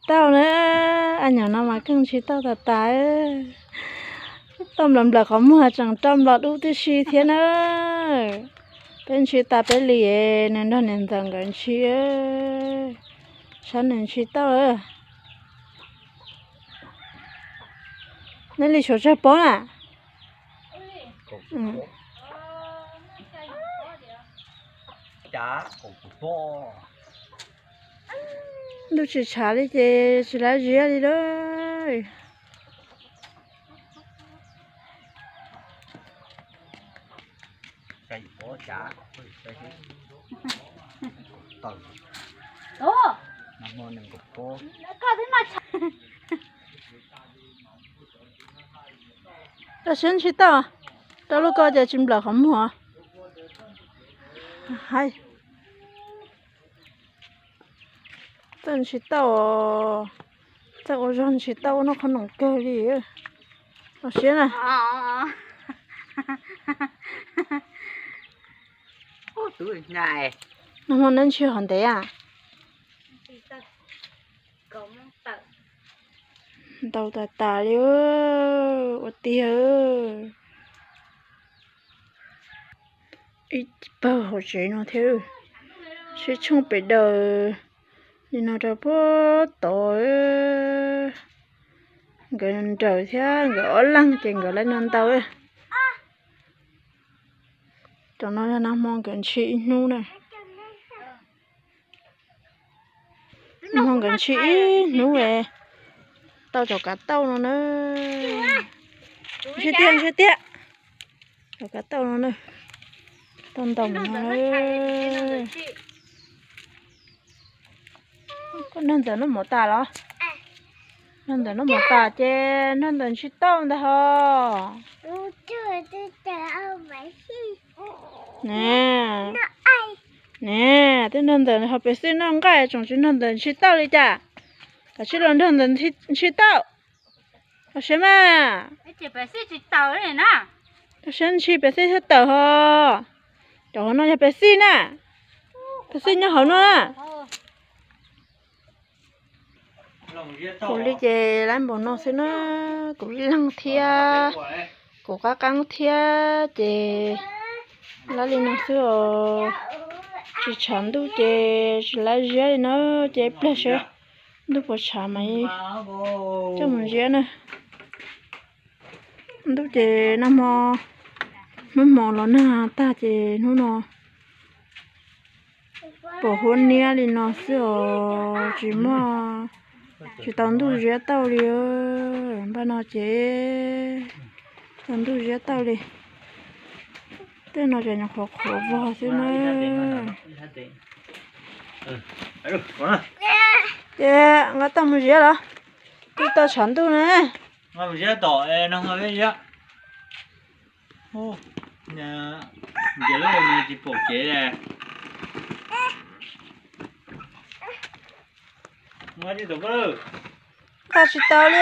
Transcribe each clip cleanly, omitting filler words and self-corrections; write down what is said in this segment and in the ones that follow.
tao nữa anh nhỏ nào mà cưng chỉ tao thật tái tâm lầm là có mua chẳng trăm lọt ưu tư chi thế nữa bên chỉ ta bên lì nên nó nên rằng gần chi sáng nên chỉ tao nên lì số chơi bóng à chả cũng bò lúc chỉ trả đi chỉ là gì đi đấy cái bò chả cái tầng nằm mơ nằm cục bò ta xin chỉ tao tao lúc coi giờ chim lợn không hả hay tao chỉ tao tao ở trong chỉ tao nó không nổi cơ đi nó xin này ô tuổi này nó muốn nên chơi hòn đá à tao ta ta đi ở tiệt ít bao hồ chế nó theo sẽ chung bị đời thì nó đã bớt tội gần trời thế gõ lăng chừng gõ lên non tàu ấy cho nó là năm mong gần chị nu này mong gần chị nu về tao cho cá tàu nó nữa chơi tiệt cho cá tàu nó nữa tôm tôm nó nữa con nên giờ nó một tà đó nên giờ nó một tà chứ nên giờ chỉ tôm thôi hả nè nè thế nên giờ họ phải xin nó cái trong chuyện nên giờ chỉ tao đi chả cả chỉ lần nên giờ chỉ tao có xem à chị phải chỉ tàu này nè có xem chỉ phải xin tao hả cho nó phải xin à phải xin nhau hả nó cô đi về làm bộ nó xin nó cô đi lăng thia cô cá căng thia về lá lên nó xưa chỉ chọn đủ về lá dẻ nó về ple sữa đủ bộ chả mày cho mình dẻ nữa đủ về nó mò nó nè ta về nó bộ hôn nia lên nó xưa chỉ mà chỉ tao đủ dẻ tao đi ba nó chế tao đủ dẻ tao đi tên nó chơi nó khó vào thế này yeah ngã tao mới dẻ đó tôi tao chọn tôi nè mà bây giờ tỏi nó hơi bây giờ ô nhà giờ lúc này chỉ bột chế nè nghe đi tụi con tao chỉ tao đi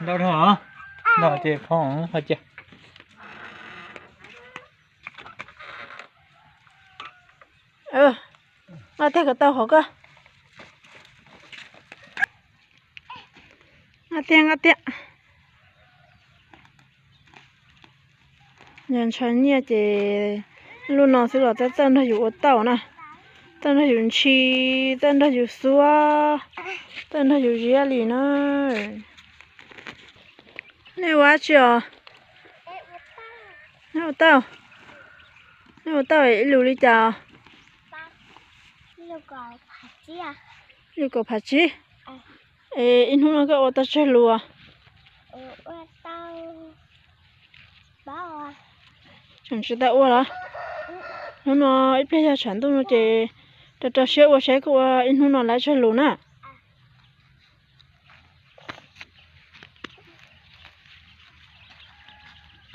đâu hả đâu chị phong hả chị ngã thấy cái tao hả cơ ngã tiệt nhân chân nhẹ thì luôn nó sẽ là cái chân nóอยู่tao nè chân nóอยู่chi chân nóอยู่xua chân nóอยู่gì ali nữa này quá chưa này tao ấy lưu đi chào lưu cầu phát chi ê in hôm nay cái ô tô chơi lùa chẳng chỉ tao ô là nó ít bây giờ chẳng tôi nó chỉ cho xe ô xe của in hôm nay lại chơi lùa nè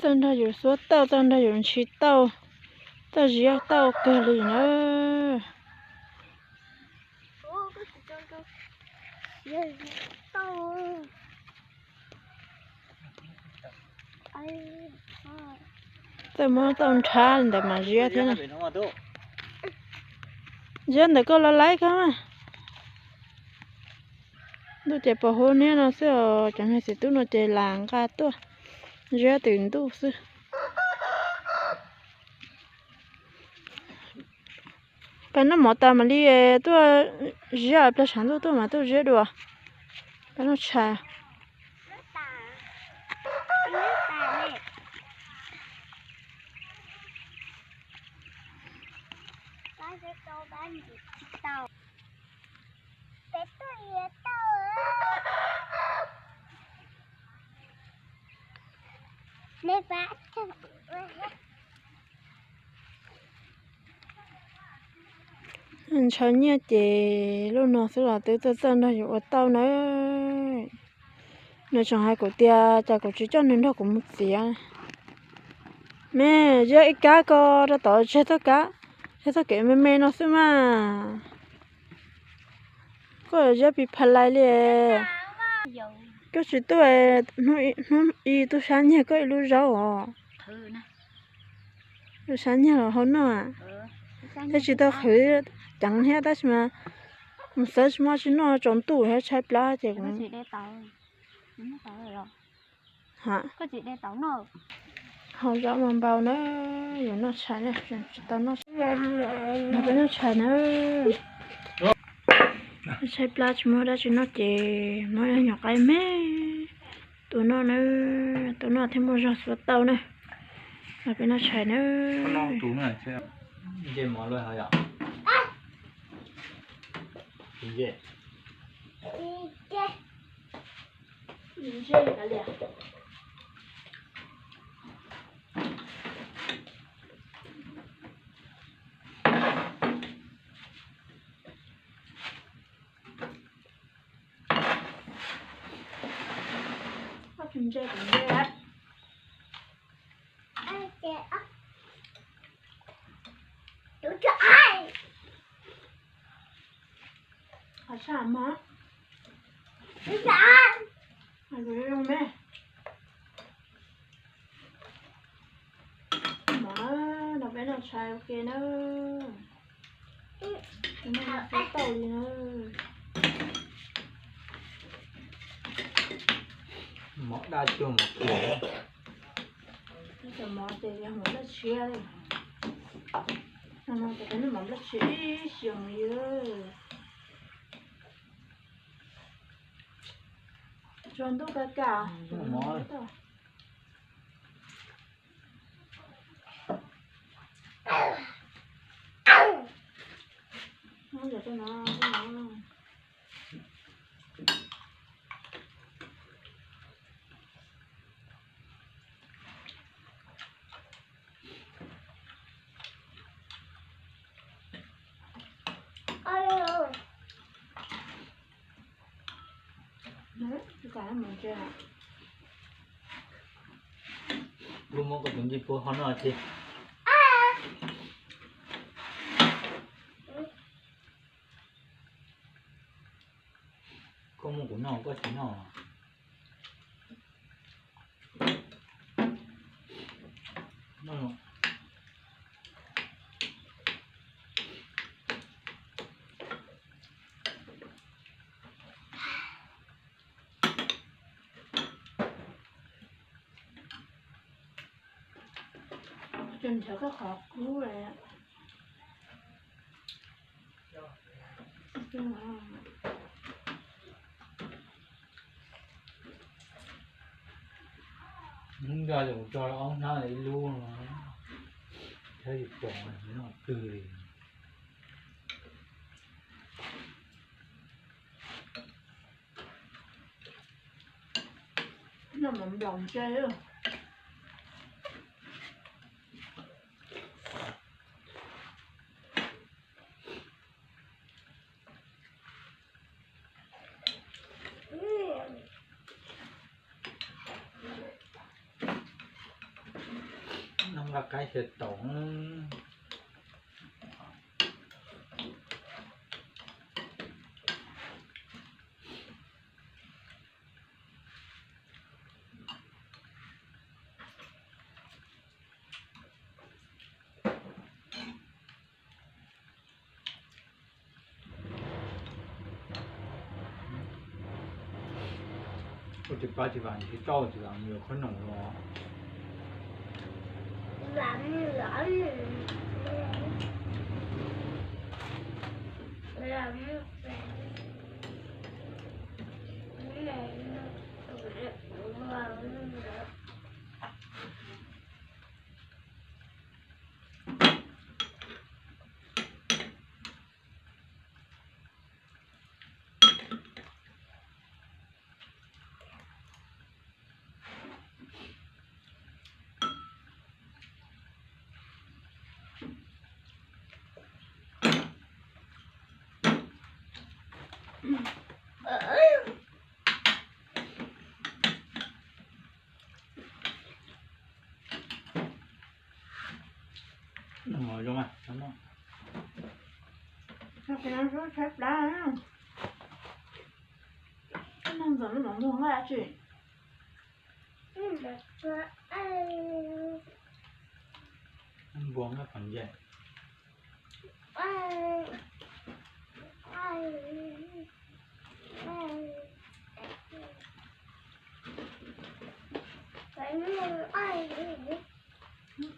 chân taอยู่số tao chân taอยู่chi tao tao gì tao cơ lì nữa tao muốn tao chán để mà gì thế này dân để có lấy cái mà tôi chạy bỏ hôn nè nó sẽ chẳng hay sẽ tôi nó chạy làng cả tôi giờ tiền tôi sư bên nó mỏ tao mà đi tôi giờ bây giờ tôi mà tôi giờ được bên nó chạy cho nhẹ chị lúc nào sẽ là tới tôi dân đây ở tao nói nói chẳng hai cổ tia cha cổ chỉ cho nên đó cũng một gì à mẹ giờ ít cá co ra tao chết tất cả mẹ nó xem mà có giờ bị phá lại liền cái chuyện tôi nó y tôi sáng nha có lúc rau à lúc sáng nha là hôm nào à cái chuyện tôi khử chẳng hết đó mà một số mà chỉ nó trộn tủ hay trái lá thì cũng chị đe tàu nó tàu rồi hả có chị đe tàu nó không rõ mà bao nó giờ nó trái này tao nó bên nó trái nó trái lá chỉ mua đó chỉ nó chỉ mua nhỏ cái mé tụi nó thêm mua rau tàu này mà bên nó trái nó nó tú này chứ gì món rồi hả ạ gì Chúng chơi cũng dễ đấy. Hả sao mà? Hả rồi đâu mẹ? Mà nó bé nó xài ok nó. Nó sẽ tàu gì nữa. món đa chưa một kiểu Cái món thì không có chia đây. Nó cái nó mắm nó chia xiong như. Chọn đâu cả cả. món Nó để cho nó. Đấy, cái mình chơi hả? lúc mà có những gì phố hắn nói thì có một cái nào có thế nào nó Chân theo cái khó cứu này ạ. muốn ra được cho ông nó lại luôn mà thấy tròn nó từ liền Nó mắm đồng chơi á. nó là cái thịt tổng 我就把你去找没有可能了。Ngồi vô mà, đúng không? Sao cái nó rất phép đá á. Cái nông dân nó muốn ra chứ. Anh buông nó phần gì?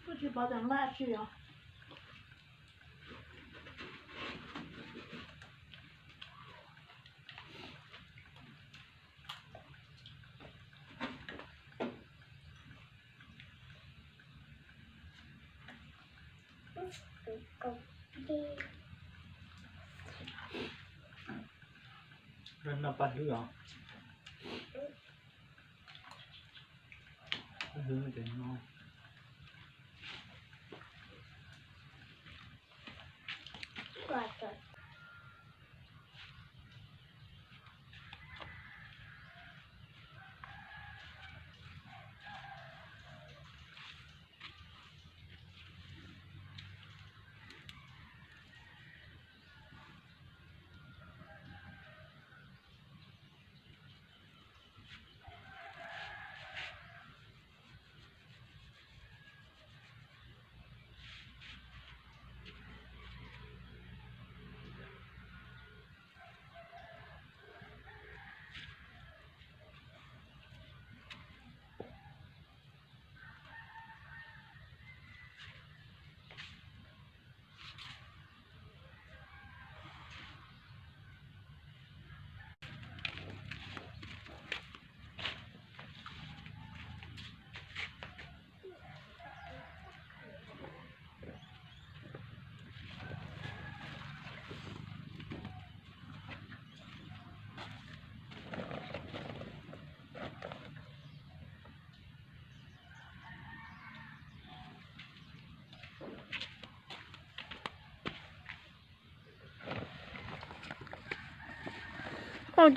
Cứ chỉ bảo rằng ra chứ à. Rất là bắt hứa. Bắt hứa thì ngon.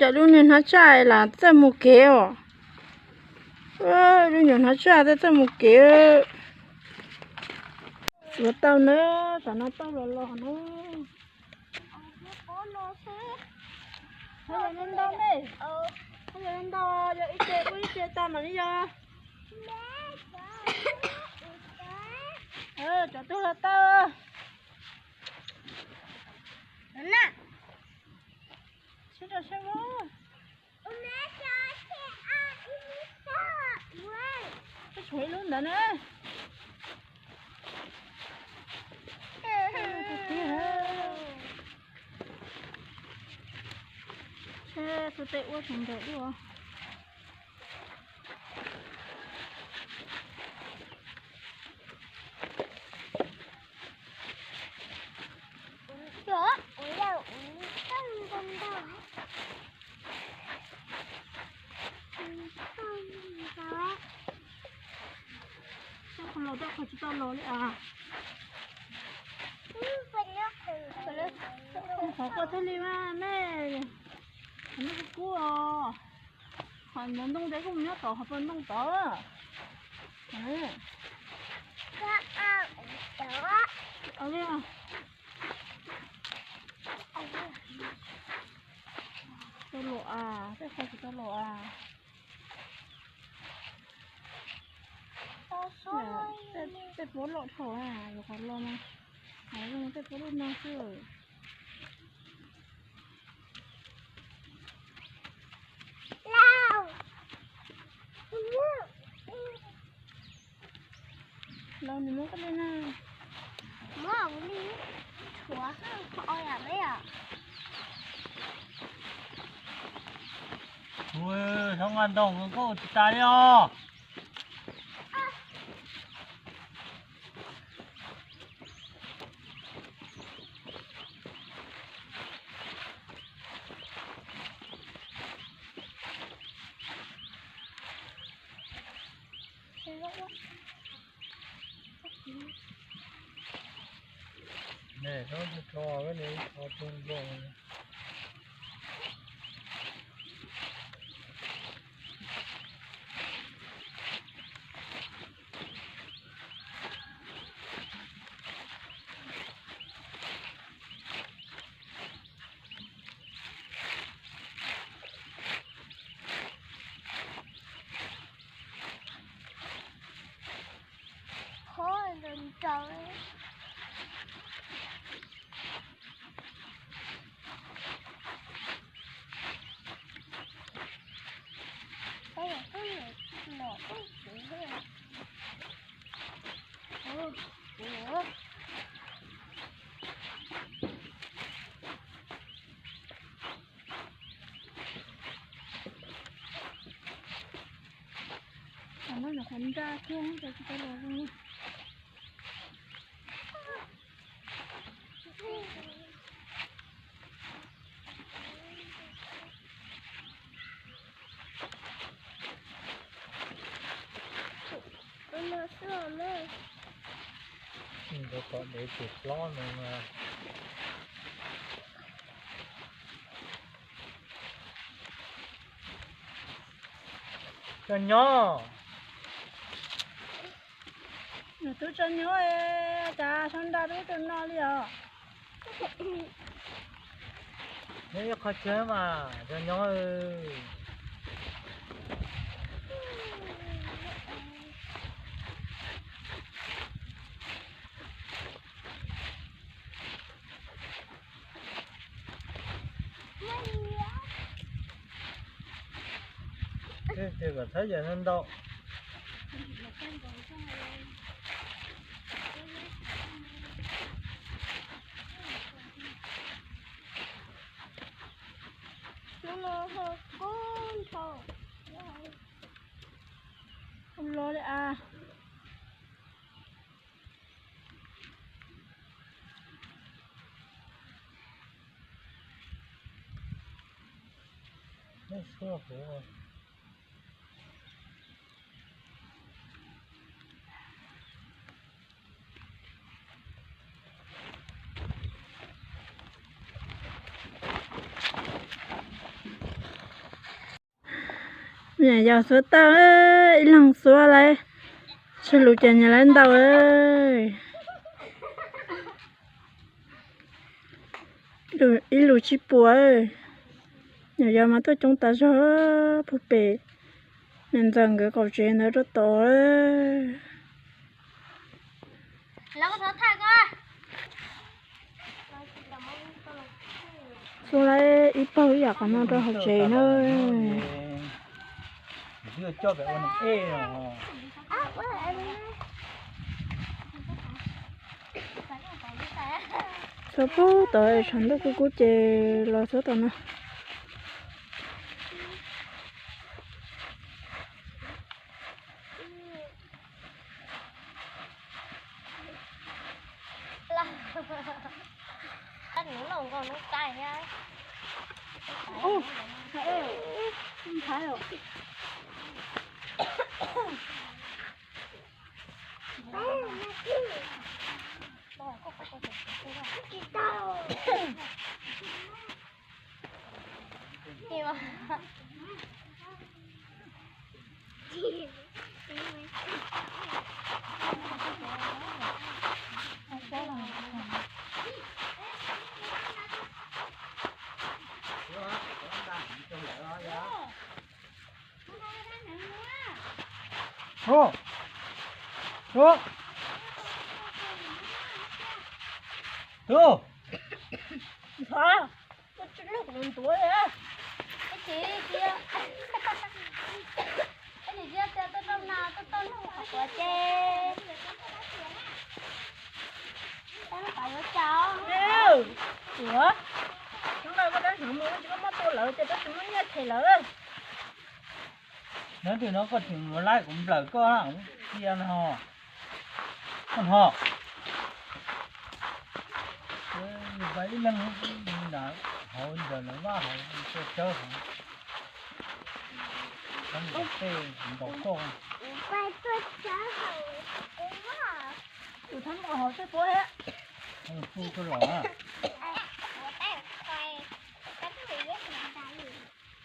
Chả luôn nhìn nó chạy là tới một kiểu. Luôn nhìn nó chạy tới một kiểu. Sửa tao nữa, chả nó tao lò lò nữa. Thôi giờ lên đâu đi. Thôi giờ lên đâu, giờ ít chơi tao mà đi giờ. Chả tôi là tao. Nè. Sao rồi sao rồi? Cái suối luôn đó nè. Xe tôi tệ quá chẳng tệ đi à. Con lò đó phải chỉ tao lò đấy à. Không khó có thế đi mà mẹ. Nó cái cua à. Còn muốn đông đấy cũng nhớ tỏ học bên đông tỏ. Đấy. Ở đây à. Tao lộ à, thế phải chỉ tao lộ à. Tết bố lộ thổ à, rồi còn lo mà. Đấy rồi tết bố luôn nào chứ. đâu thì muốn cái lên à. Mua không đi. Chúa họ là đấy à. ui không ăn đồng có ta đi à này nó to cái này to tung bông Khó lên trời. Đây là cái gì? Lọ cái gì thế này? Ủa? Nó là khoanh ra xuống cho cái lò luôn. Nó sữa nữa. nó có để chụp lo nữa mà cho nhỏ Nó tôi cho nhớ cha xong ra tôi cho nó đi à. nếu khó chơi mà cho nhỏ ơi cái còn thấy giờ hơn đâu Nó hơi con thôi. Không lo đấy à. nó xua khổ Nhà giàu số tao ơi, lần số lại. Số lũ trẻ nhà lên tao ơi. Lũ ít lũ chỉ bùa ơi. Nhà giàu mà tôi chúng ta cho phụ bể. Nên rằng cái câu chuyện nó rất to ơi. Nó có thở thang á. Số lại ít bao giờ có nó cho học chuyện ơi. chưa cho bé con ê rồi Số bố tới chẳng được cái cú chè lo số tao nữa. Anh ngủ lồng còn nó cay nha. Ô, không phải rồi. Ô ô ô Sao? Tôi chỉ lúc lớn tuổi á. Cái chị kia. Cái gì kia tôi đâu nào tôi học của chê. cho nó chúng nó nhét thầy lỡ nếu thì nó có chừng một lát cũng lỡ có nó cũng kia nó ho con ho như vậy lưng đã hồi giờ nó quá hồi chơi hả con một tê một con Quay tôi chả hầu cũng hả? từ tháng một hồi tới cuối á không phu cái lọ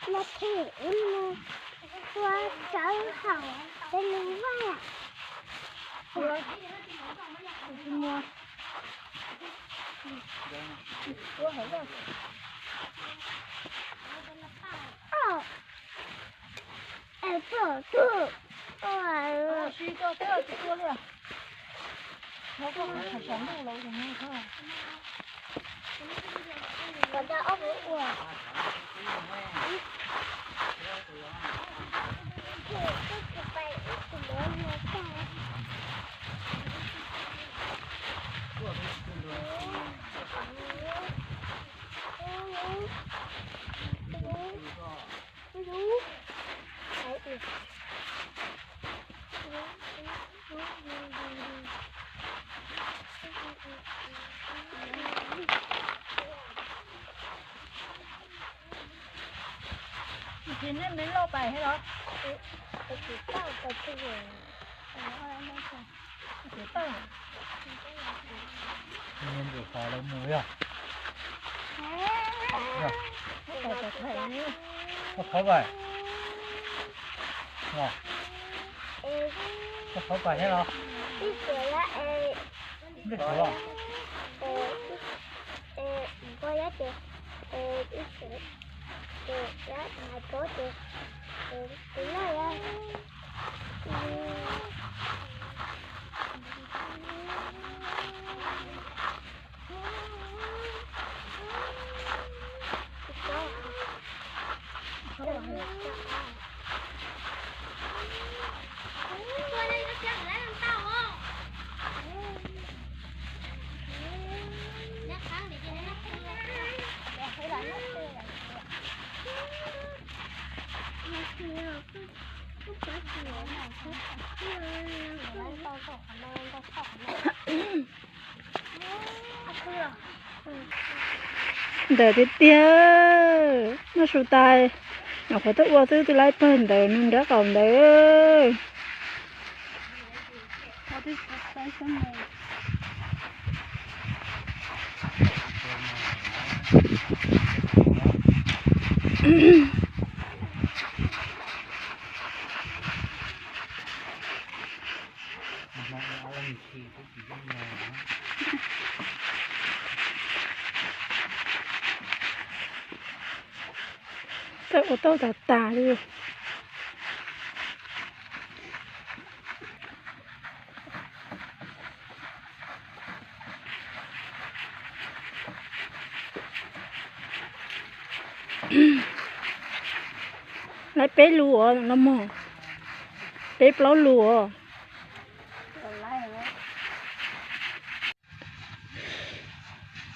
nó thì qua cháu hầu cái lưng quá rồi mua qua hết rồi em bỏ thuốc rồi suy cho thế là chua rồi nó có phải sống được lâu rồi nghe thôi còn cho ốc nữa thì nên đến lâu bài hết đó chỉ tao có cái gì chỉ tao nên được phá lấy muối à phải phải như có khó vậy nè có khó vậy hết không biết rồi đó biết rồi không coi giá chị biết rồi giá mà có chị nói ra đợi tí tia nó sụt tay nó phải tới qua tới lấy bên đợi nên đã còn đợi cái ô tô tà đi lấy bé lùa nó mò bé plau lùa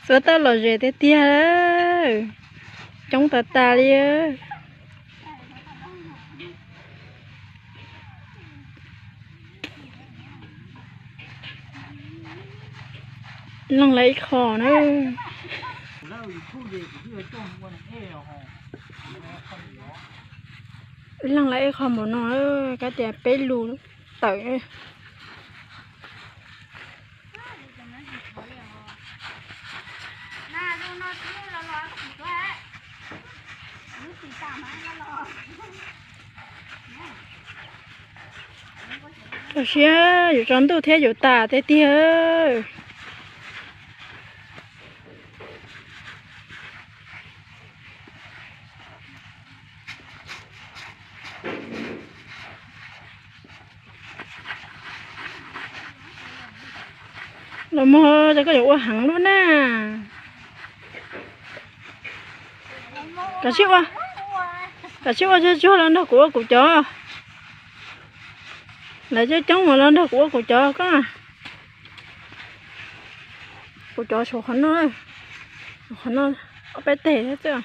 sữa tao là gì thế tia trong tà đi lăng lấy khò nữa lăng lấy khò một nó cái tiền bé lù tới rồi xía dù trốn tu thế dù tà thế tia nó mơ cho cái vụ hẳn luôn nè cả chiếc cho lên đó của cụ chó lại chứ chống mà lên đó của cụ chó có à cụ chó số khẩn nó ở bé tè hết chưa